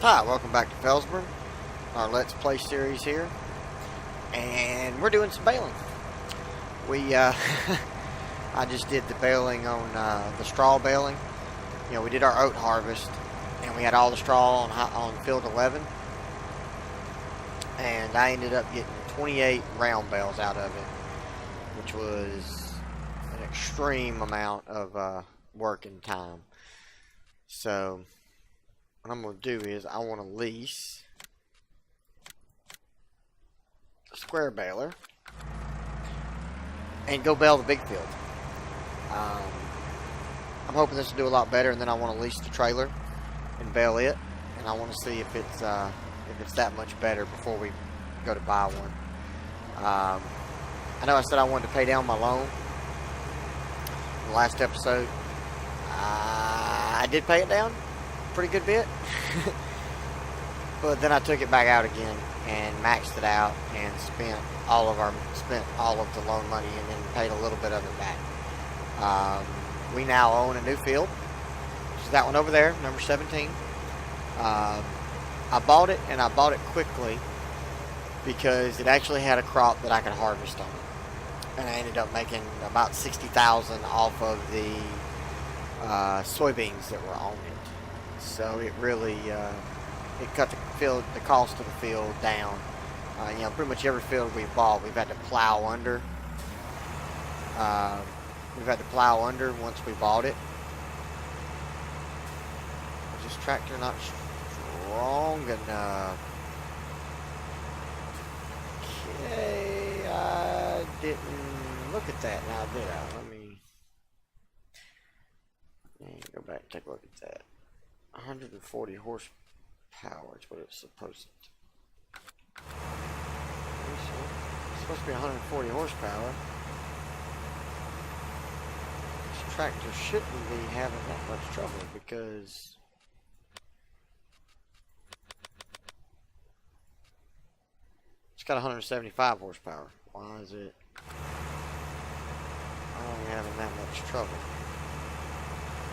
Hi, welcome back to Felsburn, our Let's Play series here, and we're doing some baling. I just did the baling on the straw baling. You know, we did our oat harvest, and we had all the straw on field 11, and I ended up getting 28 round bales out of it, which was an extreme amount of work and time. So what I'm going to do is I want to lease a square baler and go bale the big field. I'm hoping this will do a lot better, and then I want to lease the trailer and bale it, and I want to see if it's that much better before we go to buy one. I know I said I wanted to pay down my loan in the last episode. I did pay it down pretty good bit, but then I took it back out again and maxed it out and spent all of the loan money and then paid a little bit of it back. We now own a new field, which is that one over there, number 17. I bought it, and I bought it quickly because it actually had a crop that I could harvest on it, and I ended up making about $60,000 off of the soybeans that were on it. So it really it cut the cost of the field down. You know, pretty much every field we bought, we've had to plow under. Once we bought it. Is this tractor not strong enough? Okay, I didn't look at that now, did I? Let me go back and take a look at that. 140 horsepower is what it's supposed to. It's supposed to be 140 horsepower. This tractor shouldn't be having that much trouble because it's got 175 horsepower. Why is it only having that much trouble?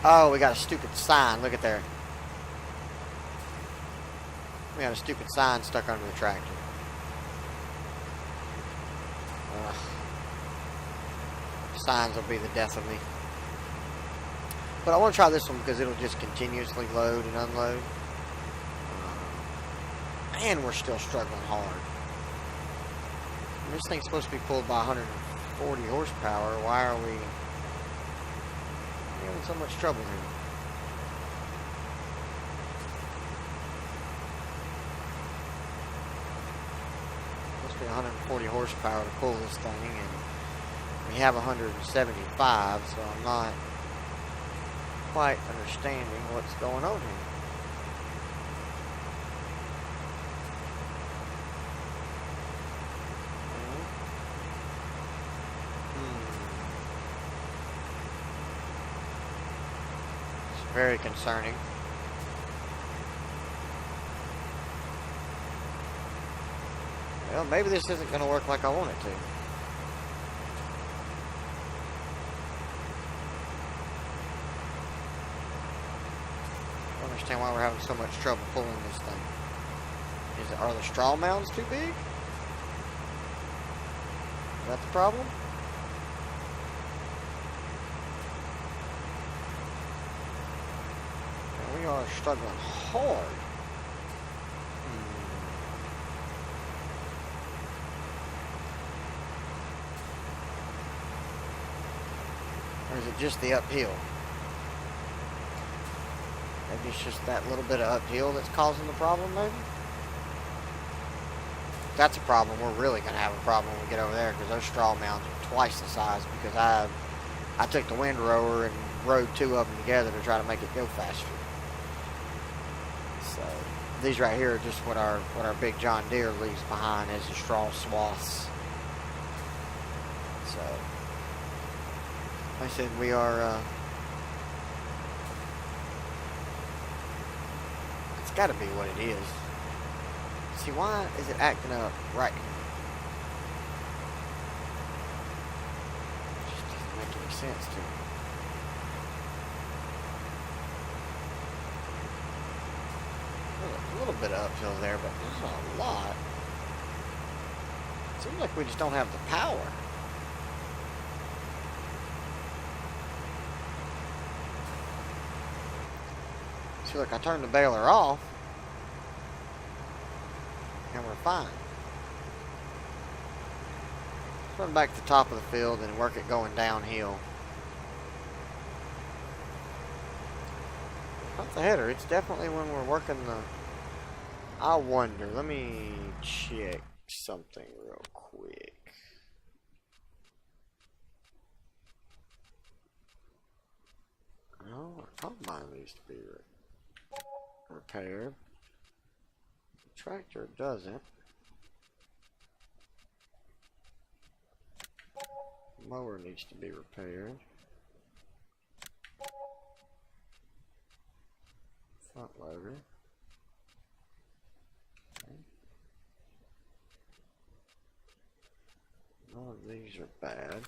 Oh, we got a stupid sign. Look at there. We got a stupid sign stuck under the tractor. Signs will be the death of me. But I want to try this one because it'll just continuously load and unload. And we're still struggling hard. This thing's supposed to be pulled by 140 horsepower. Why are we having so much trouble here? Supposed to be 140 horsepower to pull this thing, and we have 175, so I'm not quite understanding what's going on here. It's very concerning. Well, maybe this isn't going to work like I want it to. I don't understand why we're having so much trouble pulling this thing. Are the straw mounds too big? Is that the problem? And we are struggling hard. Or is it just the uphill? Maybe it's just that little bit of uphill that's causing the problem, maybe? If that's a problem, we're really going to have a problem when we get over there, because those straw mounds are twice the size, because I took the windrower and rode two of them together to try to make it go faster. So these right here are just what our big John Deere leaves behind as the straw swaths. So like I said, we are, it's got to be what it is. See, why is it acting up right here? It just doesn't make any sense to me. little bit of uphill there, but not a lot. Seems like we just don't have the power. See, look, I turned the baler off, and we're fine. Let's run back to the top of the field and work it going downhill. Not the header, it's definitely when we're working the... I wonder, let me check something real quick. Oh, our combine needs to be repaired. The tractor doesn't. The mower needs to be repaired. Front loader. Okay. None of these are bad.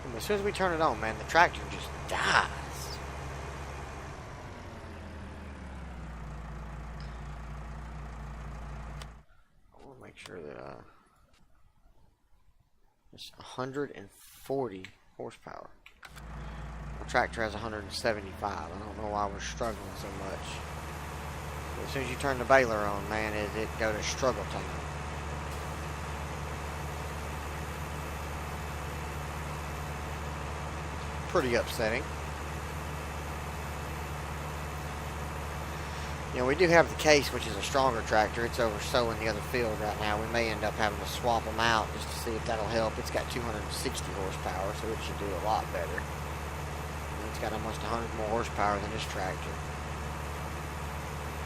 And as soon as we turn it on, man, the tractor just dies. I want to make sure that it's 140 horsepower. My tractor has 175. I don't know why we're struggling so much. But as soon as you turn the baler on, man, it go to struggle time. Pretty upsetting. You know, we do have the case, which is a stronger tractor. It's over sowing the other field right now. We may end up having to swap them out just to see if that'll help. It's got 260 horsepower, so it should do a lot better. And it's got almost 100 more horsepower than this tractor.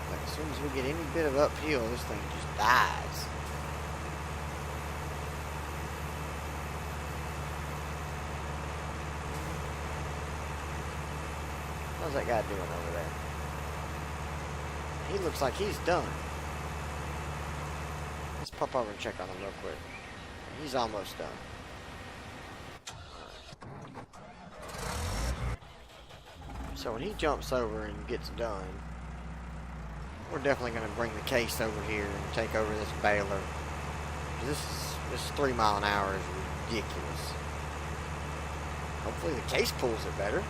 But as soon as we get any bit of uphill, this thing just dies. How's that guy doing over there? He looks like he's done. Let's pop over and check on him real quick. He's almost done. So when he jumps over and gets done, we're definitely going to bring the case over here and take over this baler. This 3 mile an hour is ridiculous. Hopefully the case pulls it better.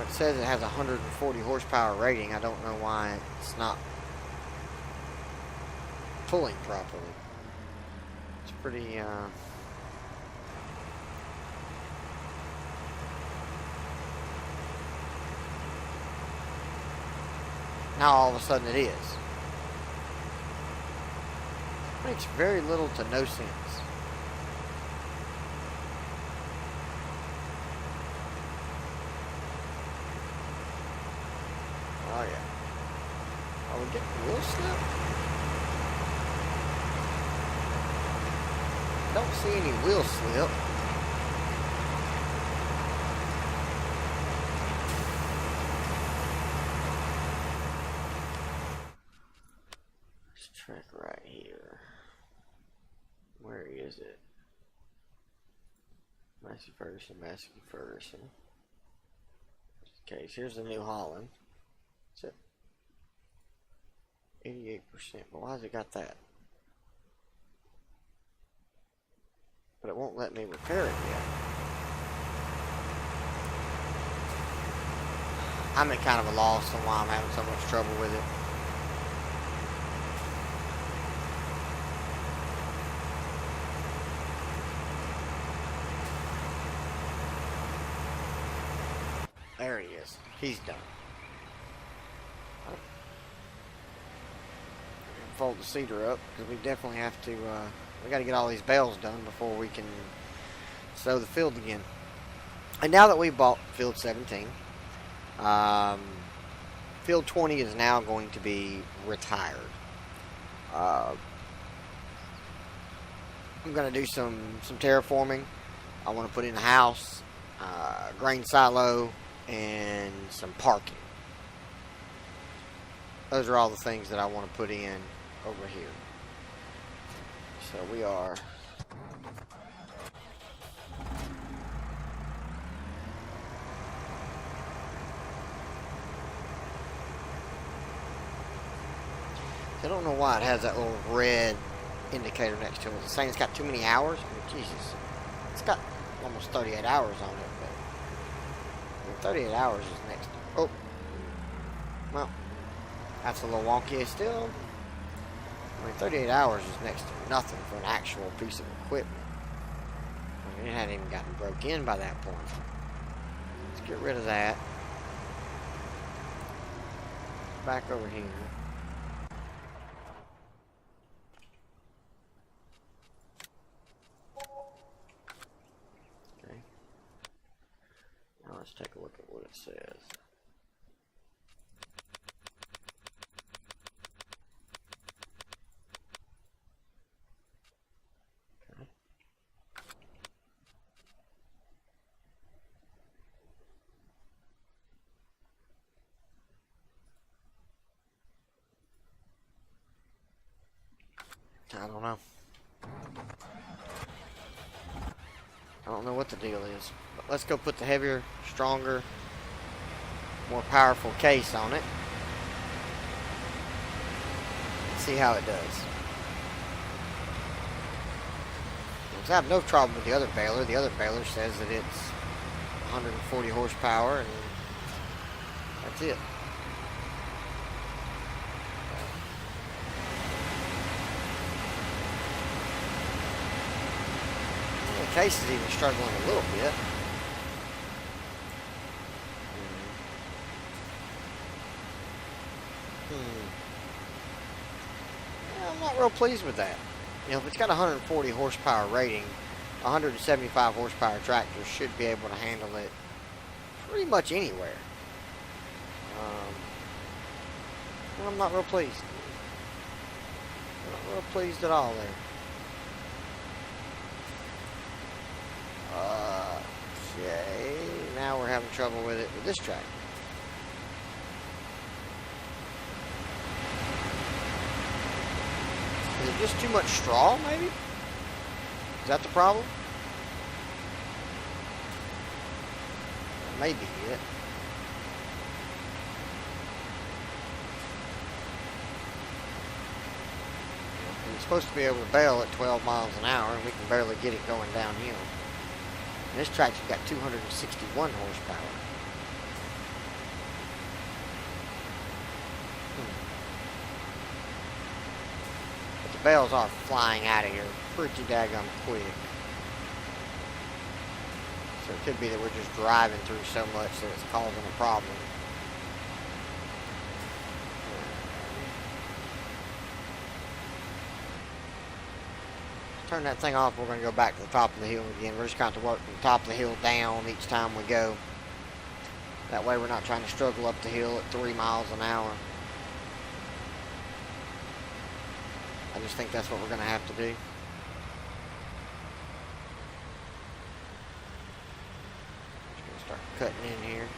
It says it has a 140 horsepower rating. I don't know why it's not pulling properly. It's pretty, now all of a sudden it is. Makes very little to no sense. Oh yeah. Are we getting wheel slip? Don't see any wheel slip. This track right here. Where is it? Massey Ferguson, Massey Ferguson. Okay, so here's the New Holland. It's at 88%, but why has it got that? But it won't let me repair it yet. I'm at kind of a loss on why I'm having so much trouble with it. There he is. He's done. Fold the cedar up because we definitely have to we got to get all these bales done before we can sow the field again. And now that we bought field 17, field 20 is now going to be retired. I'm going to do some terraforming. I want to put in a house, grain silo, and some parking. Those are all the things that I want to put in over here. So we are I don't know why it has that little red indicator next to it. It's saying it's got too many hours. I mean, Jesus. It's got almost 38 hours on it, but I mean, 38 hours is next. Oh. Well, that's a little wonky still. I mean, 38 hours is next to nothing for an actual piece of equipment. I mean, it hadn't even gotten broke in by that point. Let's get rid of that. Back over here. Okay. Now let's take a look at what it says. I don't know. I don't know what the deal is. But let's go put the heavier, stronger, more powerful case on it. See how it does. Because I have no problem with the other baler. The other baler says that it's 140 horsepower and that's it. The case is even struggling a little bit. Yeah, I'm not real pleased with that. You know, if it's got 140 horsepower rating, 175 horsepower tractors should be able to handle it pretty much anywhere. Well, I'm not real pleased. Not real pleased at all there. Okay, now we're having trouble with it with this tractor. Is it just too much straw, maybe? Is that the problem? That may be it. It's supposed to be able to bale at 12 miles an hour, and we can barely get it going downhill. And this tractor's got 261 horsepower. But the bales are flying out of here pretty daggum quick. So it could be that we're just driving through so much that it's causing a problem. Turn that thing off, we're going to go back to the top of the hill again. We're just going to work from the top of the hill down each time we go. That way we're not trying to struggle up the hill at 3 miles an hour. I just think that's what we're going to have to do. Just going to start cutting in here.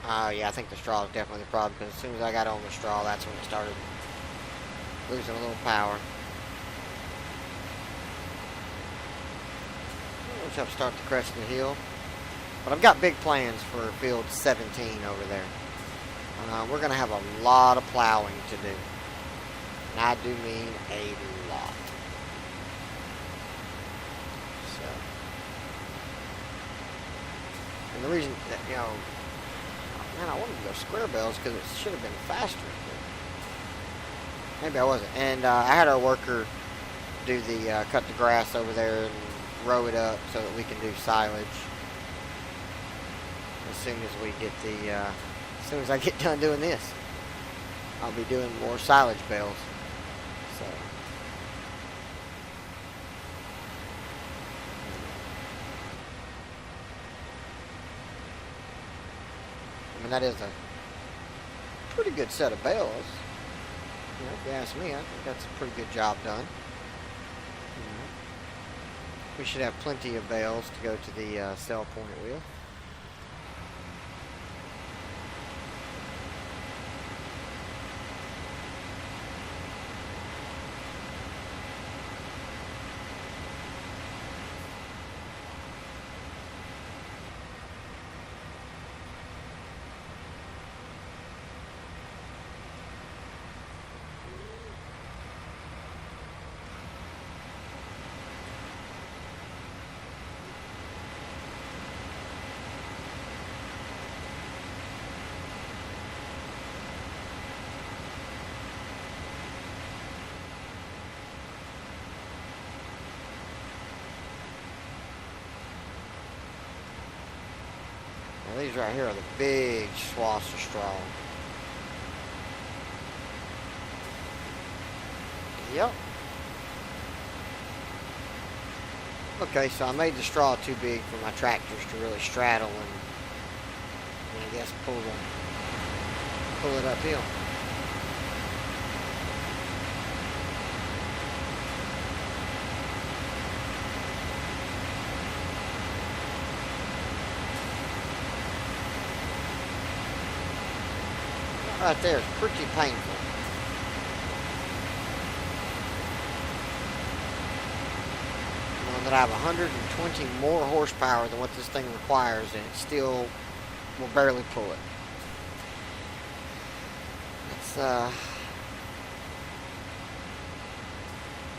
Yeah, I think the straw is definitely the problem, because as soon as I got on the straw, that's when it started losing a little power. We'll have to start the crest of the hill. But I've got big plans for field 17 over there. We're going to have a lot of plowing to do. And I do mean a lot. So. And the reason that, you know, man, I wanted to go square bales because it should have been faster. Maybe I wasn't. And I had our worker do the cut the grass over there and row it up so that we can do silage as soon as we get the as soon as I get done doing this. I'll be doing more silage bales. So I mean, that is a pretty good set of bales. You know, if you ask me, I think that's a pretty good job done. We should have plenty of bales to go to the sell point wheel. Now these right here are the big swaths of straw. Yep. Okay, so I made the straw too big for my tractors to really straddle and I guess pull it uphill. Right there is pretty painful. Knowing that I have 120 more horsepower than what this thing requires, and it still will barely pull it. It's I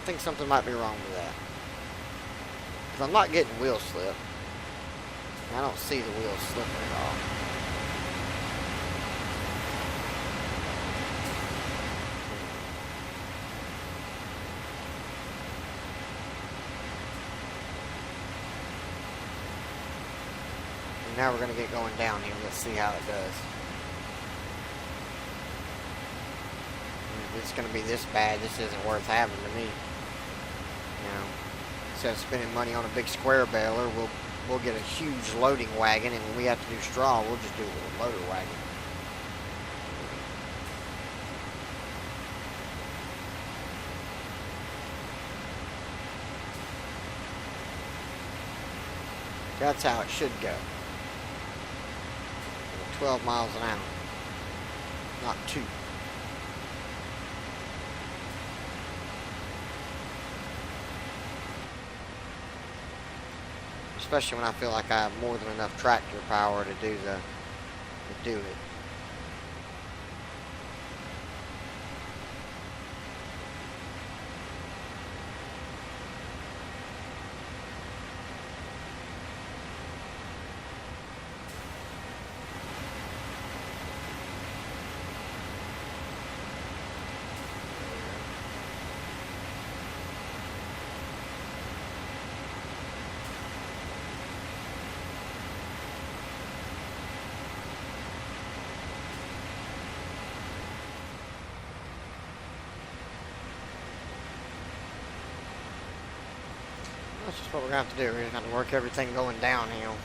think something might be wrong with that. Because I'm not getting wheel slip. I don't see the wheels slipping at all. Now we're going to get going downhill. Let's see how it does. If it's going to be this bad, this isn't worth having to me. You know, instead of spending money on a big square baler, we'll get a huge loading wagon, and when we have to do straw, we'll just do it with a loader wagon. That's how it should go. 12 miles an hour, not 2. Especially when I feel like I have more than enough tractor power to do it. That's just what we're going to have to do. We're going to have to work everything going downhill.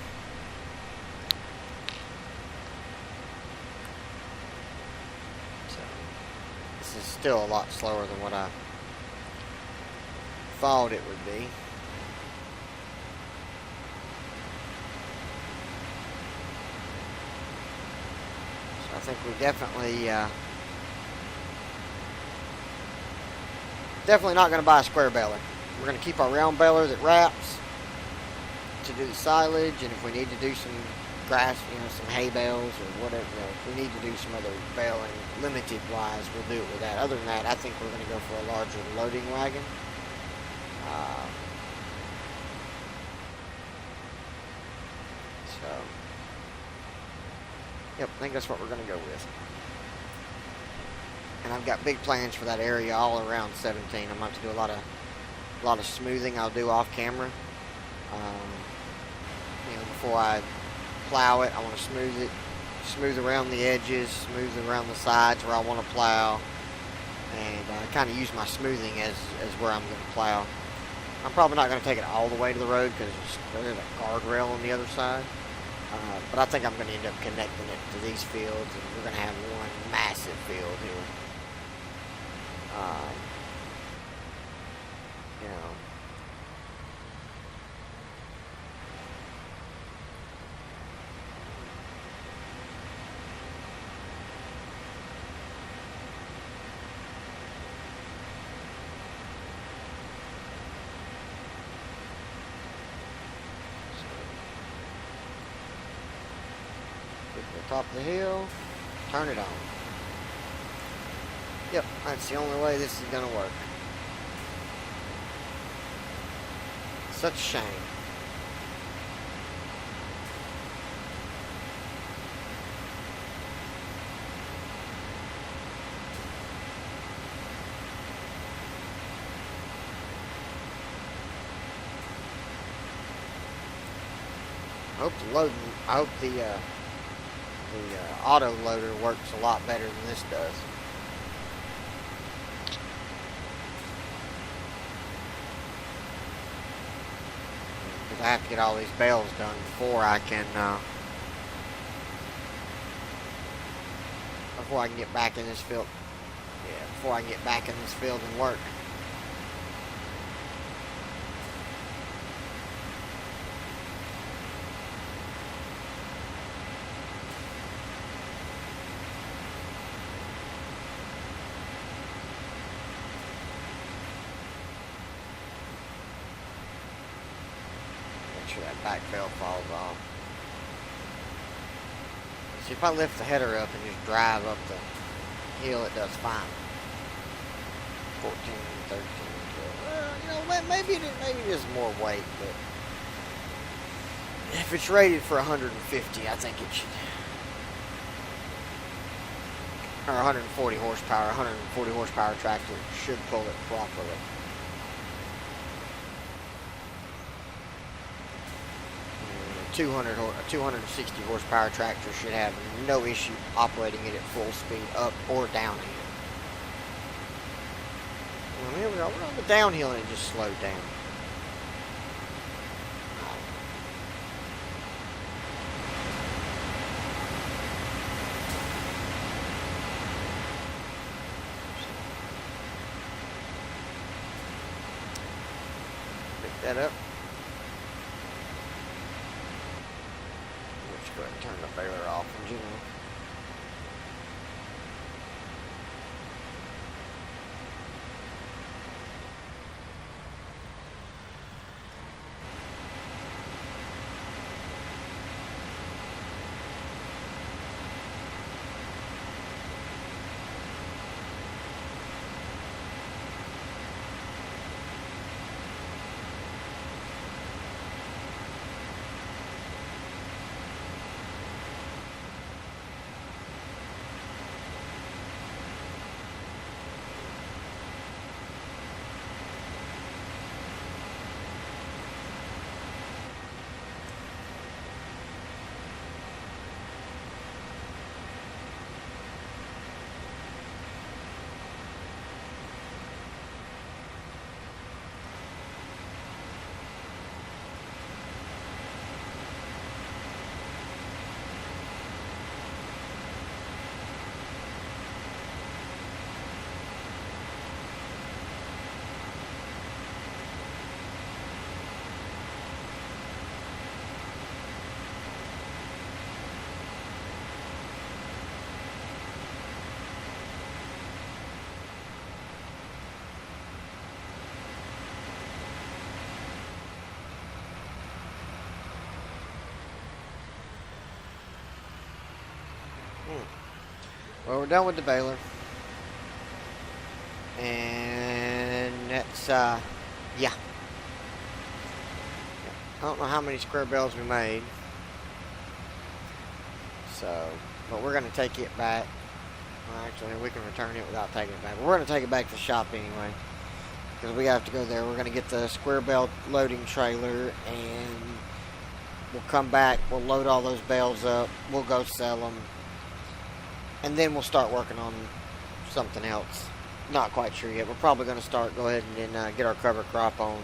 So, this is still a lot slower than what I thought it would be. So I think we definitely not going to buy a square baler. We're going to keep our round baler that wraps to do the silage, and if we need to do some grass, some hay bales or whatever, if we need to do some other baling, limited wise, we'll do it with that. Other than that, I think we're going to go for a larger loading wagon. Yep, I think that's what we're going to go with. And I've got big plans for that area all around 17. I'm going to do a lot of smoothing I'll do off camera. Before I plow it, I want to smooth around the edges, smooth around the sides where I want to plow, and kind of use my smoothing as where I'm going to plow. I'm probably not going to take it all the way to the road because there's a guardrail on the other side. But I think I'm going to end up connecting it to these fields, and we're going to have one massive field here. Top of the hill, turn it on. Yep, that's the only way this is going to work. Such a shame. I hope the The auto loader works a lot better than this does. Because I have to get all these bales done before I can get back in this field. Yeah, before I can get back in this field and work. Make sure that back bale falls off. See, if I lift the header up and just drive up the hill, it does fine. 14, 13, 12. Well, maybe it is more weight, but if it's rated for 150, I think it should. Or 140 horsepower, 140 horsepower tractor should pull it properly. A 260 horsepower tractor should have no issue operating it at full speed up or downhill. Well, here we go. We're on the downhill and it just slowed down. Pick that up. Let's go ahead and turn the baler off in general. Well, we're done with the baler. And that's, yeah. I don't know how many square bales we made. So, but we're going to take it back. Well, actually, we can return it without taking it back. But we're going to take it back to the shop anyway. Because we have to go there. We're going to get the square bale loading trailer. And we'll come back. We'll load all those bales up. We'll go sell them. And then we'll start working on something else. Not quite sure yet. We're probably going to go ahead and get our cover crop on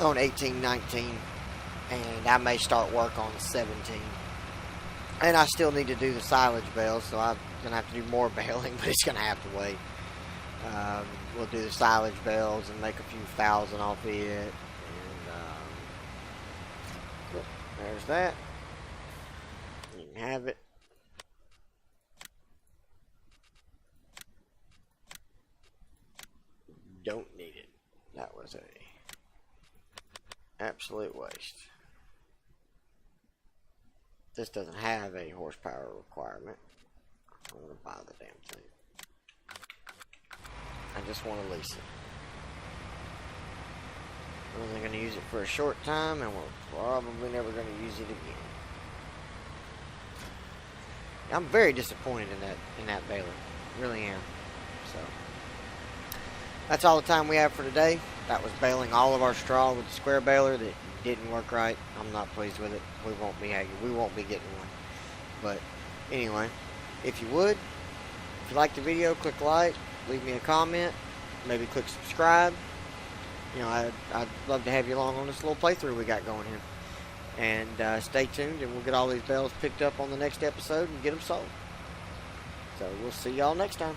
18, 19. And I may start work on 17. And I still need to do the silage bales, so I'm going to have to do more baling, but it's going to have to wait. We'll do the silage bales and make a few thousand off it. And there's that. You can have it. Don't need it. That was a absolute waste. This doesn't have a horsepower requirement. I'm going to buy the damn thing. I just want to lease it. I'm only going to use it for a short time, and we're probably never going to use it again. I'm very disappointed in that baler. Really am. So that's all the time we have for today. That was baling all of our straw with the square baler that didn't work right. I'm not pleased with it. We won't be getting one. But anyway, if you would, if you like the video, click like, leave me a comment, maybe click subscribe. You know, I'd love to have you along on this little playthrough we got going here. And stay tuned, and we'll get all these bales picked up on the next episode and get them sold. So we'll see y'all next time.